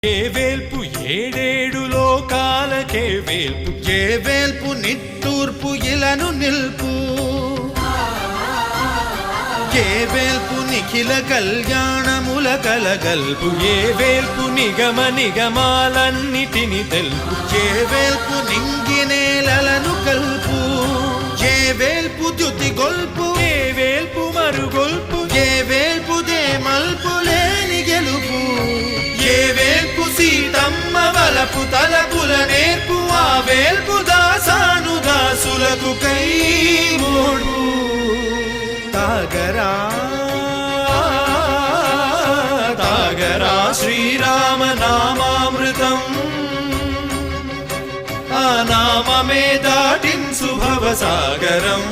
ఏ వేల్పు ఏడేడు లోకాలకే వేల్పు ఏ వేల్పు నిట్టూర్పు ఇలను నిల్పు ఏ వేల్పు నిఖిల కళ్యాణముల కలగల్పు ఏ వేల్పు నిగమ నిగమాలన్నిటిని తెలుపు ఏ వేల్పు నింగినేలను కల్పు ఏ వేల్పు ద్యుతి గొల్పు ఏ వేల్పు మరుగొల్పు ఏ వేల్పు దే మల్పు లేని గెలుపు ఏ వేల్పు సీతమ్మ వలపు తలపుల నేర్పు ఆ వేల్పు దాసాను దాసులకు కై మోడు తాగరా తాగరా శ్రీరామ నామామృతం ఆ నామమే దాటించు భవసాగరం